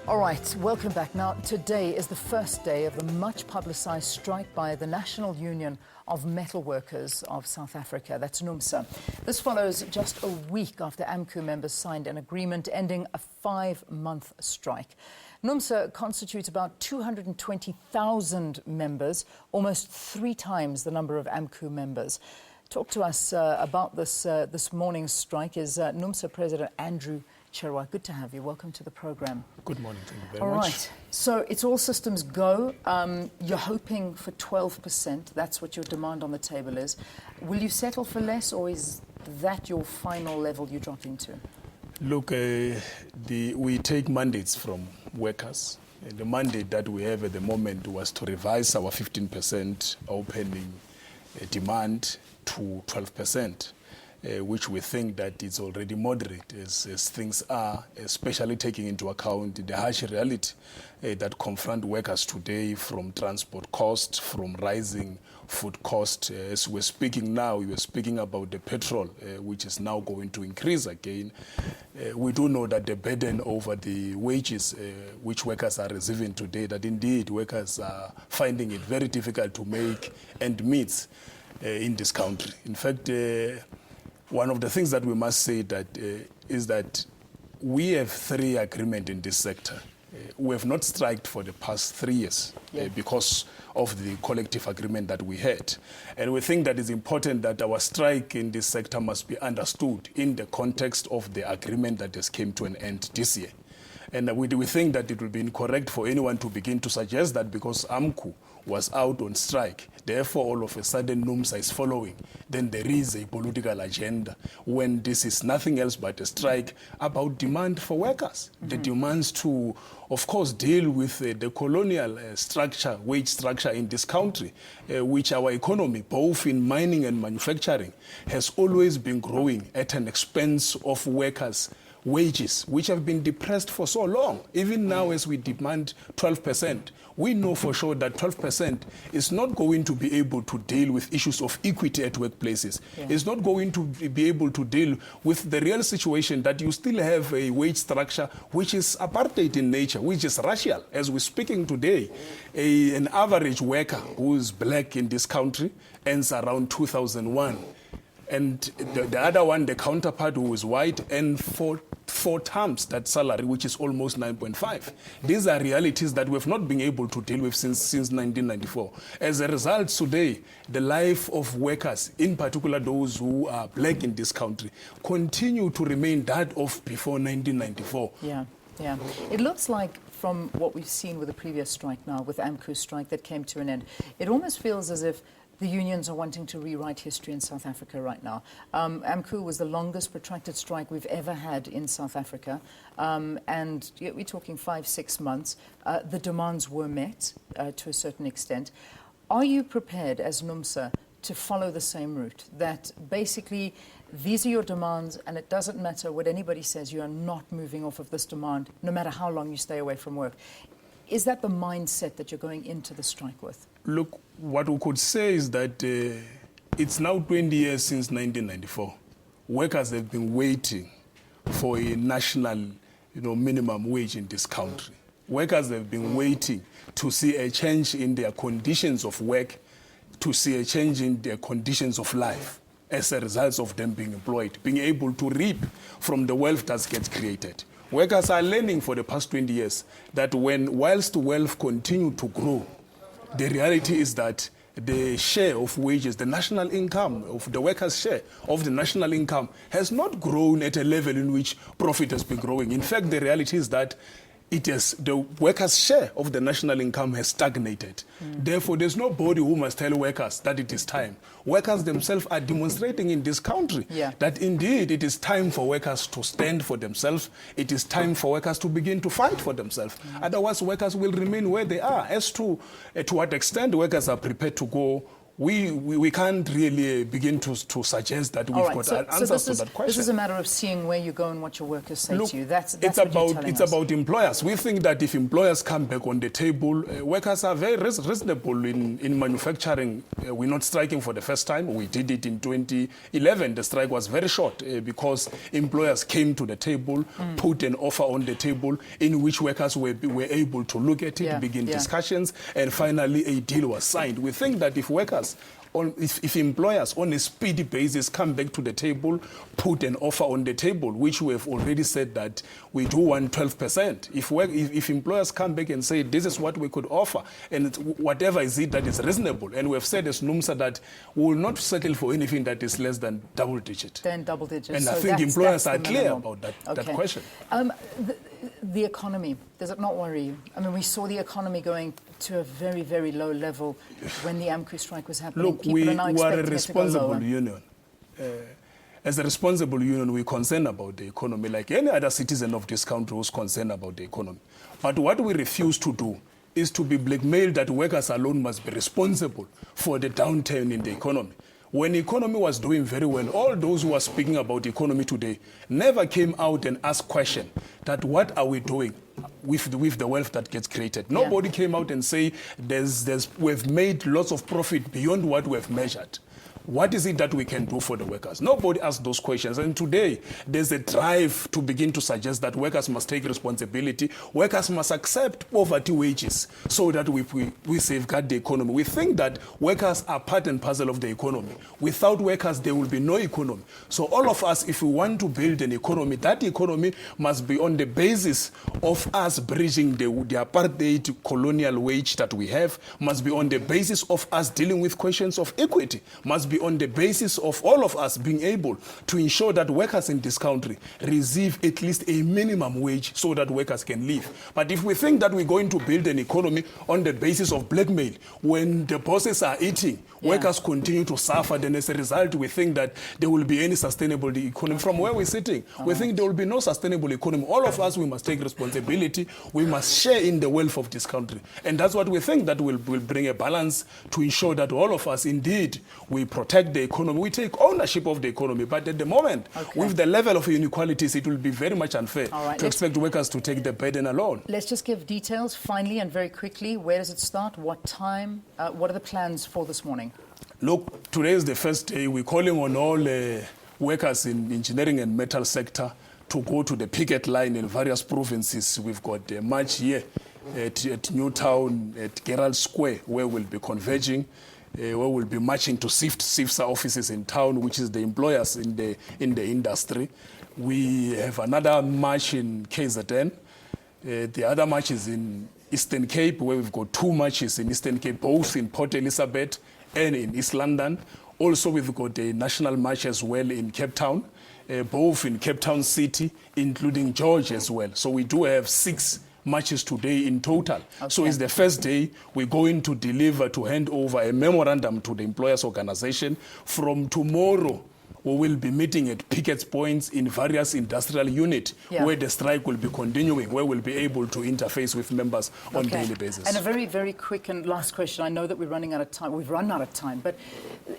All right, welcome back. Now, today is the first day of the much-publicised strike by the National Union of Metal Workers of South Africa. That's NUMSA. This follows just a week after AMCU members signed an agreement ending a 5-month strike. NUMSA constitutes about 220,000 members, almost 3 times the number of AMCU members. Talk to us about this morning's strike is NUMSA President Andrew Chirwa. Good to have you. Welcome to the program. Good morning. Thank you very much. All much. right. So it's all systems go. You're hoping for 12%. That's what your demand on the table is. Will you settle for less, or is that your final level you drop into? Look, we take mandates from workers. The mandate that we have at the moment was to revise our 15% opening demand to 12%. Which we think that it's already moderate as things are, especially taking into account the harsh reality that confront workers today, from transport costs, from rising food costs. As we're speaking now, you were speaking about the petrol, which is now going to increase again. We do know that the burden over the wages which workers are receiving today, that indeed workers are finding it very difficult to make ends meet in this country. In fact, one of the things that we must say is that we have 3 agreements in this sector. We have not striked for the past 3 years because of the collective agreement that we had. And we think that it's important that our strike in this sector must be understood in the context of the agreement that has come to an end this year. And we think that it would be incorrect for anyone to begin to suggest that because AMCU was out on strike, therefore all of a sudden NUMSA is following, then there is a political agenda, when this is nothing else but a strike about demand for workers. The demands to, of course, deal with the colonial structure, wage structure in this country, which our economy, both in mining and manufacturing, has always been growing at an expense of workers' wages, which have been depressed for so long. Even now, as we demand 12%, we know for sure that 12% is not going to be able to deal with issues of equity at workplaces. It's not going to be able to deal with the real situation that you still have a wage structure which is apartheid in nature, which is racial. As we're speaking today, an average worker who is black in this country earns around 2001. And the other one, the counterpart who is white, and 4 times that salary, which is almost 9.5. These are realities that we have not been able to deal with since 1994. As a result, today, the life of workers, in particular those who are black in this country, continue to remain that of before 1994. Yeah. It looks like, from what we've seen with the previous strike now, with AMCU's strike that came to an end, it almost feels as if the unions are wanting to rewrite history in South Africa right now. AMCU was the longest protracted strike we've ever had in South Africa. And we're talking 5-6 months. The demands were met to a certain extent. Are you prepared as NUMSA to follow the same route? That basically these are your demands, and it doesn't matter what anybody says, you are not moving off of this demand, no matter how long you stay away from work. Is that the mindset that you're going into the strike with? Look, what we could say is that it's now 20 years since 1994. Workers have been waiting for a national, minimum wage in this country. Workers have been waiting to see a change in their conditions of work, to see a change in their conditions of life as a result of them being employed, being able to reap from the wealth that gets created. Workers are learning for the past 20 years that whilst wealth continue to grow, the reality is that the share of wages, the national income, of the workers' share of the national income has not grown at a level in which profit has been growing. In fact, the reality is that the workers' share of the national income has stagnated. Therefore, there's nobody who must tell workers that it is time. Workers themselves are demonstrating in this country that indeed it is time for workers to stand for themselves. It is time for workers to begin to fight for themselves. Otherwise, workers will remain where they are. As to what extent workers are prepared to go, we can't really begin to suggest that we've got answers to that question. This is a matter of seeing where you go and what your workers say Look, to you. That's it's what you're telling it's us. about employers. We think that if employers come back on the table, workers are very reasonable in manufacturing. We're not striking for the first time. We did it in 2011. The strike was very short because employers came to the table, put an offer on the table in which workers were able to look at it, begin discussions, and finally a deal was signed. We think that if workers, if employers on a speedy basis come back to the table, put an offer on the table, which we have already said that we do want 12%. If employers come back and say this is what we could offer, and whatever is it that is reasonable, and we have said as NUMSA that we will not settle for anything that is less than double digit. Then double digits. And so I think employers are clear about that question. The economy, does it not worry you? I mean, we saw the economy going to a very, very low level when the AMCU strike was happening. Look, we are a responsible union. As a responsible union, we're concerned about the economy, like any other citizen of this country who's concerned about the economy. But what we refuse to do is to be blackmailed that workers alone must be responsible for the downturn in the economy. When the economy was doing very well, all those who are speaking about the economy today never came out and asked question that what are we doing with the wealth that gets created. Nobody came out and say we've made lots of profit beyond what we've measured. What is it that we can do for the workers? Nobody asked those questions. And today, there's a drive to begin to suggest that workers must take responsibility. Workers must accept poverty wages so that we safeguard the economy. We think that workers are part and parcel of the economy. Without workers, there will be no economy. So all of us, if we want to build an economy, that economy must be on the basis of us bridging the apartheid colonial wage that we have, must be on the basis of us dealing with questions of equity, must be on the basis of all of us being able to ensure that workers in this country receive at least a minimum wage so that workers can live. But if we think that we're going to build an economy on the basis of blackmail, when the bosses are eating, workers continue to suffer, then as a result, we think that there will be any sustainable economy. From where we're sitting, we think there will be no sustainable economy. All of us, we must take responsibility. We must share in the wealth of this country. And that's what we think that will bring a balance to ensure that all of us, indeed, we protect the economy. We take ownership of the economy. But at the moment, with the level of inequalities, it will be very much unfair to expect workers to take the burden alone. Let's just give details finally and very quickly. Where does it start? What time? What are the plans for this morning? Look, today is the first day. We're calling on all workers in engineering and metal sector to go to the picket line in various provinces. We've got a march here at Newtown, at Gerald Square, where we'll be converging, where we'll be marching to SIFSA offices in town, which is the employers in the industry. We have another march in KZN. The other march is in Eastern Cape, where we've got two marches in Eastern Cape, both in Port Elizabeth and in East London. Also, we've got a national march as well in Cape Town, both in Cape Town City, including George as well. So we do have 6 marches today in total. So it's the first day. We're going to hand over a memorandum to the employers organization. From tomorrow, we will be meeting at picket points in various industrial units where the strike will be continuing, where we'll be able to interface with members on a daily basis. And a very, very quick and last question. I know that we're running out of time. We've run out of time, but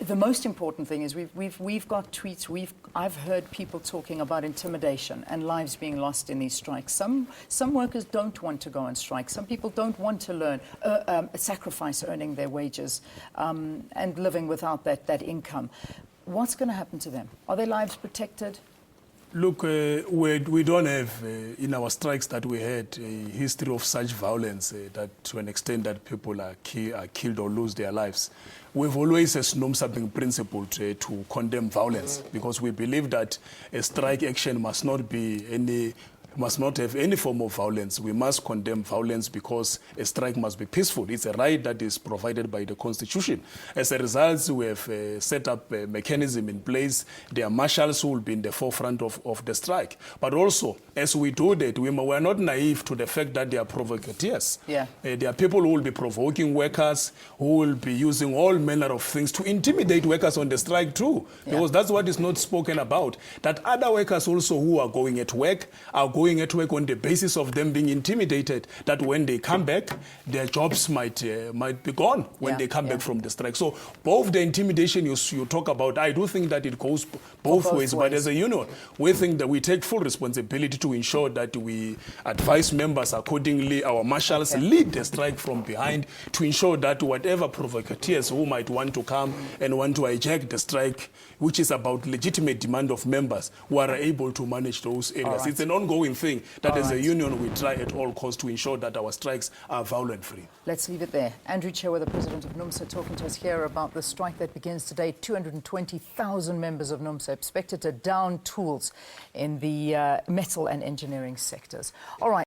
the most important thing is we've got tweets. I've heard people talking about intimidation and lives being lost in these strikes. Some workers don't want to go on strike. Some people don't want to sacrifice earning their wages and living without that income. What's going to happen to them? Are their lives protected? Look, we don't have in our strikes that we had a history of such violence that to an extent that people are killed or lose their lives. We've always, as NUMSA, been principled to condemn violence because we believe that a strike action must not have any form of violence. We must condemn violence because a strike must be peaceful. It's a right that is provided by the Constitution. As a result, we have set up a mechanism in place. There are marshals who will be in the forefront of the strike. But also, as we do that, we are not naive to the fact that they are provocateurs. There are people who will be provoking workers, who will be using all manner of things to intimidate workers on the strike too. Because that's what is not spoken about. That other workers also who are going at work are going going at work on the basis of them being intimidated that when they come back, their jobs might be gone when they come back from the strike. So both the intimidation you talk about, I do think that it goes both ways. But as a union, we think that we take full responsibility to ensure that we advise members accordingly. Our marshals lead the strike from behind to ensure that whatever provocateurs who might want to come and want to hijack the strike, which is about legitimate demand of members, who are able to manage those areas. Right. It's an ongoing thing that as a union we try at all costs to ensure that our strikes are violent-free. Let's leave it there. Andrew Chirwa, the president of NUMSA, talking to us here about the strike that begins today. 220,000 members of NUMSA expected to down tools in the metal and engineering sectors. All right.